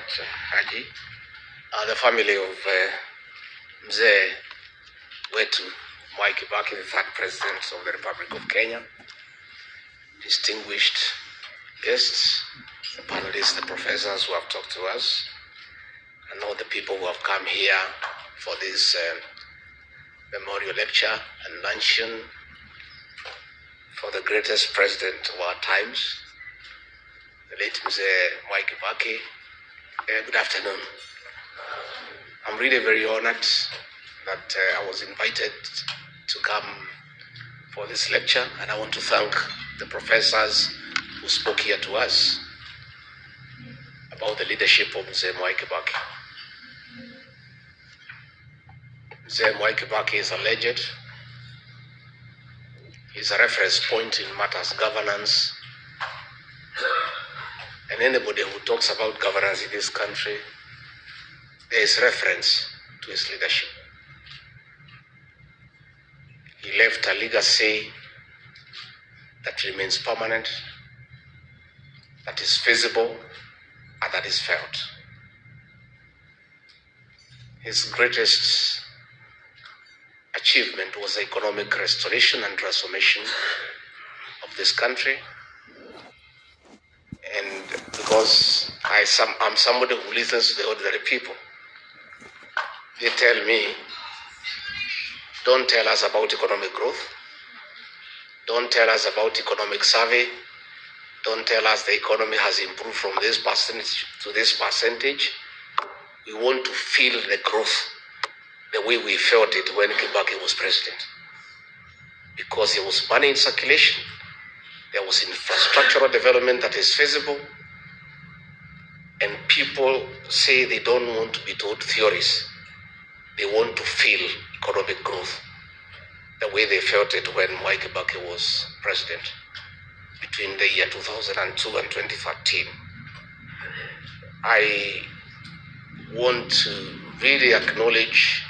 much, Haji. The family of Mzee wetu Mwai Kibaki, the third president of the Republic of Kenya, distinguished guests, the panelists, the professors who have talked to us, and all the people who have come here for this memorial lecture and luncheon for the greatest president of our times, the late Mzee Mwai Kibaki. Good afternoon. I'm really very honored that I was invited to come for this lecture, and I want to thank the professors who spoke here to us about the leadership of Mzee Mwai Kibaki. Mzee Mwai Kibaki is a legend. He's a reference point in matters governance. And anybody who talks about governance in this country, there is reference to his leadership. He left a legacy that remains permanent, that is visible, and that is felt. His greatest achievement was the economic restoration and transformation of this country. And because I'm somebody who listens to the ordinary people, they tell me, don't tell us about economic growth, don't tell us about economic survey, don't tell us the economy has improved from this percentage to this percentage. We want to feel the growth the way we felt it when Kibaki was president. Because there was money in circulation, there was infrastructural development that is feasible, and people say they don't want to be told theories. They want to feel economic growth the way they felt it when Mwai Kibaki was president between the year 2002 and 2013. I want to really acknowledge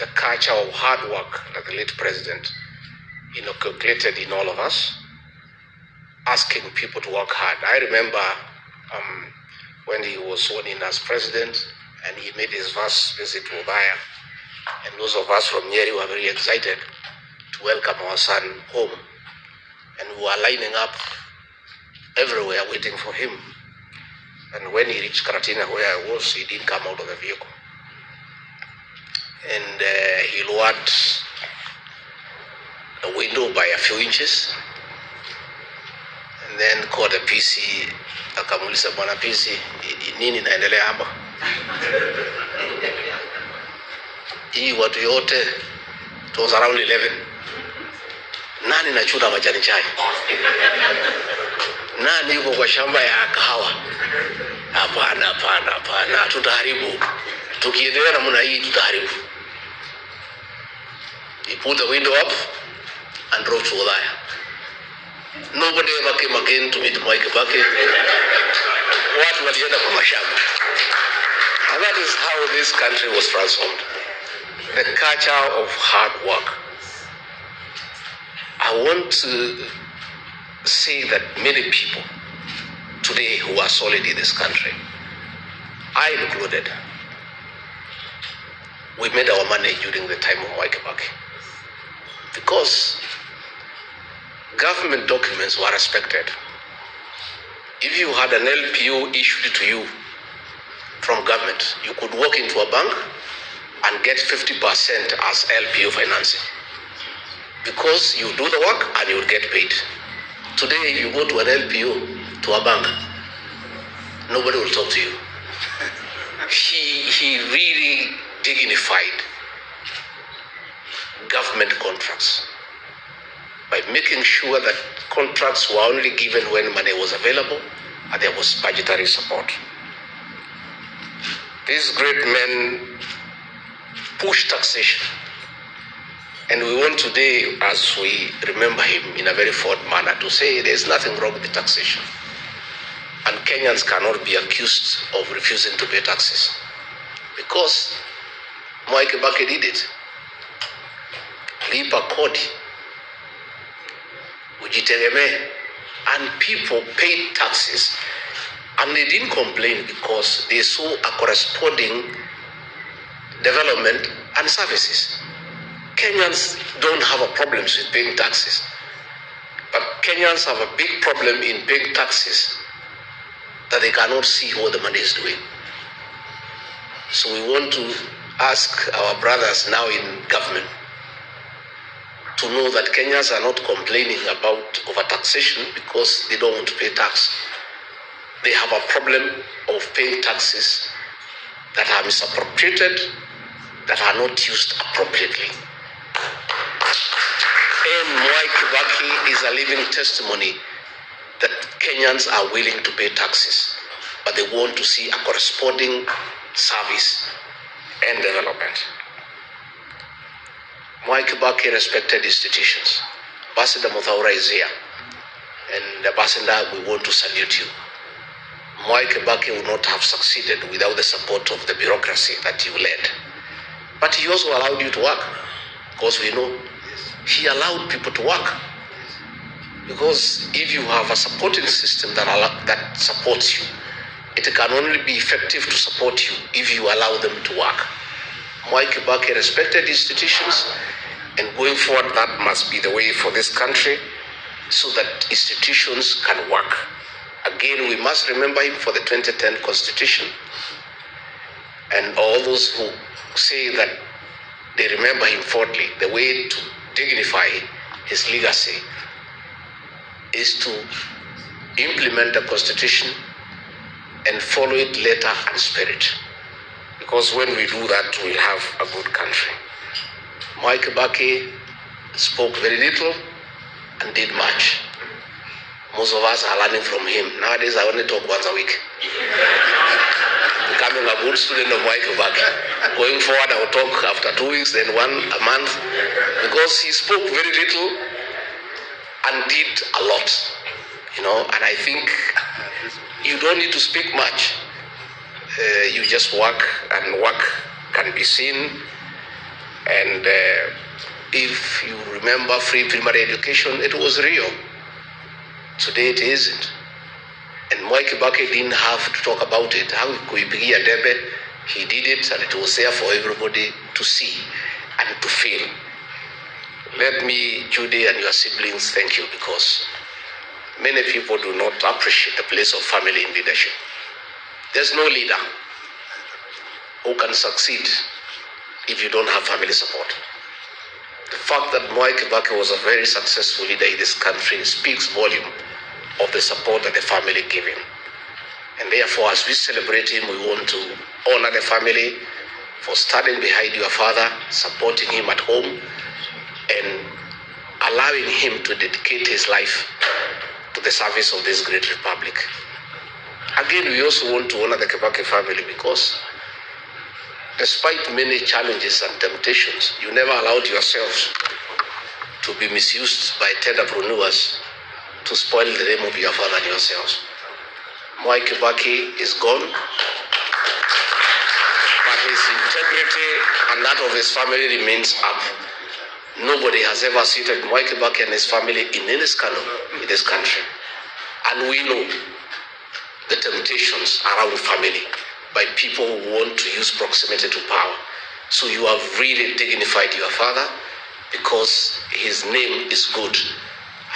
the culture of hard work that the late president inculcated in all of us, asking people to work hard. I remember when he was sworn in as president and he made his first visit to Ubaya, and those of us from Nyeri were very excited to welcome our son home, and we were lining up everywhere waiting for him. And when he reached Karatina, where I was, he didn't come out of the vehicle. And he lowered the window by a few inches, and then called a PC, akamuuliza bwana PC, nini naendelea hapa? Hii watu yote, it was around 11. Nani nachuna majani chai? Nani yuko kwa shamba ya kahawa? Hapana, tutaharibu. Tukiendelea namna hii tutaharibu. He put the window up and drove to Udaya. Nobody ever came again to meet Mwai Kibaki. Watu walienda kwa mashamba. And that is how this country was transformed. The culture of hard work. I want to say that many people today who are solid in this country, I included, we made our money during the time of Mwai Kibaki. Because government documents were respected. If you had an LPO issued to you from government, you could walk into a bank and get 50% as LPO financing. Because you do the work and you will get paid. Today, you go to an LPO, to a bank, nobody will talk to you. He really dignified government contracts by making sure that contracts were only given when money was available and there was budgetary support. These great men pushed taxation, and we want today, as we remember him in a very fond manner, to say there's nothing wrong with the taxation, and Kenyans cannot be accused of refusing to pay taxes, because Mwai Kibaki did it. Lipa kodi, ujitegemee, and people paid taxes And they didn't complain because they saw a corresponding development and services. Kenyans don't have a problem with paying taxes, but Kenyans have a big problem in paying taxes that they cannot see what the money is doing. So we want to ask our brothers now in government to know that Kenyans are not complaining about overtaxation because they don't want to pay tax. They have a problem of paying taxes that are misappropriated, that are not used appropriately. And Mwai Kibaki is a living testimony that Kenyans are willing to pay taxes, but they want to see a corresponding service and development. Mwai Kibaki respected institutions. Ambassador Muthaura is here, and Ambassador, we want to salute you. Mwai Kibaki would not have succeeded without the support of the bureaucracy that you led. But he also allowed you to work, because we know he allowed people to work. Because if you have a supporting system that supports you, it can only be effective to support you if you allow them to work. Mwai Kibaki respected institutions, and going forward, that must be the way for this country, so that institutions can work. Again, we must remember him for the 2010 Constitution, and all those who say that they remember him fondly. The way to dignify his legacy is to implement the Constitution and follow it letter and spirit. Because when we do that, we'll have a good country. Mwai Kibaki spoke very little and did much. Most of us are learning from him. Nowadays, I only talk once a week. Becoming a good student of Mwai Kibaki. Going forward, I will talk after 2 weeks, then a month, because he spoke very little and did a lot. And I think you don't need to speak much. You just work, and work can be seen. And if you remember free primary education, it was real. Today it isn't. And Mwai Kibaki didn't have to talk about it. How kuipigia debe, he did it, and it was there for everybody to see and to feel. Let me, Judy and your siblings, thank you, because many people do not appreciate the place of family in leadership. There's no leader who can succeed if you don't have family support. The fact that Mwai Kibaki was a very successful leader in this country speaks volume of the support that the family gave him. And therefore, as we celebrate him, we want to honor the family for standing behind your father, supporting him at home, and allowing him to dedicate his life to the service of this great republic. Again, we also want to honor the Kibaki family because despite many challenges and temptations, you never allowed yourselves to be misused by entrepreneurs to spoil the name of your father and yourselves. Mwai Kibaki is gone, but his integrity and that of his family remains up. Nobody has ever seated Mwai Kibaki and his family in any scandal in this country. And we know the temptations around family by people who want to use proximity to power. So you have really dignified your father because his name is good,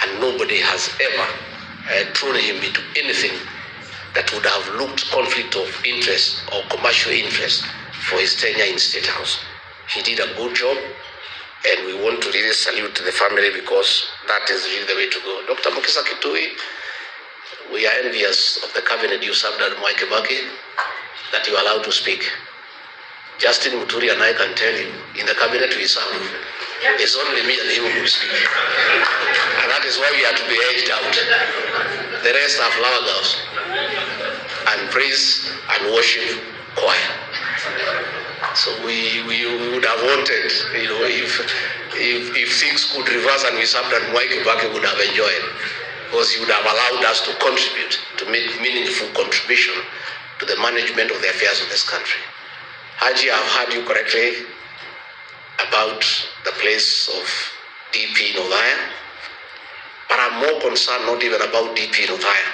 and nobody has ever thrown him into anything that would have looked conflict of interest or commercial interest for his tenure in State House. He did a good job, and we want to really salute the family because that is really the way to go. Dr. Mukisa Kitui, we are envious of the cabinet you served at Mwai Kibaki, that you are allowed to speak. Justin Muturi and I can tell you, in the cabinet we serve, it's only me and him who speak. And that is why we are to be edged out. The rest are flower girls and praise and worship choir. So we would have wanted, if things could reverse and we served at Mwai Kibaki, would have enjoyed, because he would have allowed us to contribute, to make meaningful contribution to the management of the affairs of this country. Haji, I've heard you correctly about the place of DP in Othaya, but I'm more concerned not even about DP in Othaya.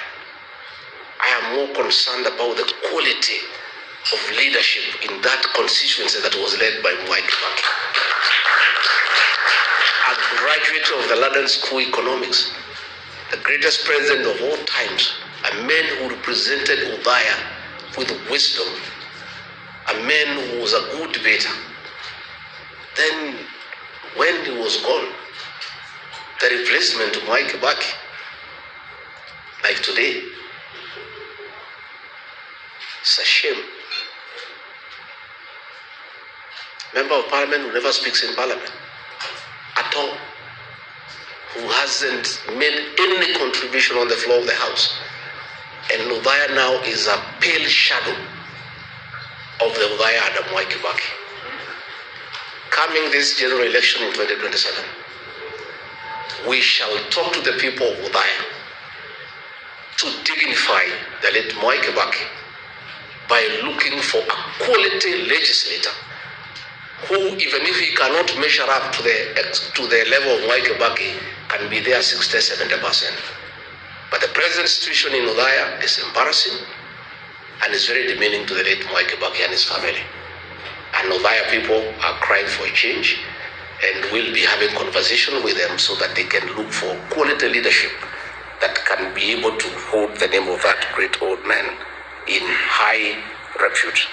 I am more concerned about the quality of leadership in that constituency that was led by Mwai Kibaki. A graduate of the London School of Economics, the greatest president of all times, a man who represented Udaya with wisdom, a man who was a good debater. Then, when he was gone, the replacement of Mwai Kibaki, like today, it's a shame. Member of Parliament who never speaks in Parliament at all, who hasn't made any contribution on the floor of the House. And Udaya now is a pale shadow of the Udaya under Mwai Kibaki. Coming this general election in 2027, we shall talk to the people of Udaya to dignify the late Mwai Kibaki by looking for a quality legislator who, even if he cannot measure up to the level of Mwai Kibaki, can be there 60-70%. But the present situation in Udaya is embarrassing and is very demeaning to the late Mwai Kibaki and his family. And Udaya people are crying for a change, and we'll be having conversation with them so that they can look for quality leadership that can be able to hold the name of that great old man in high repute.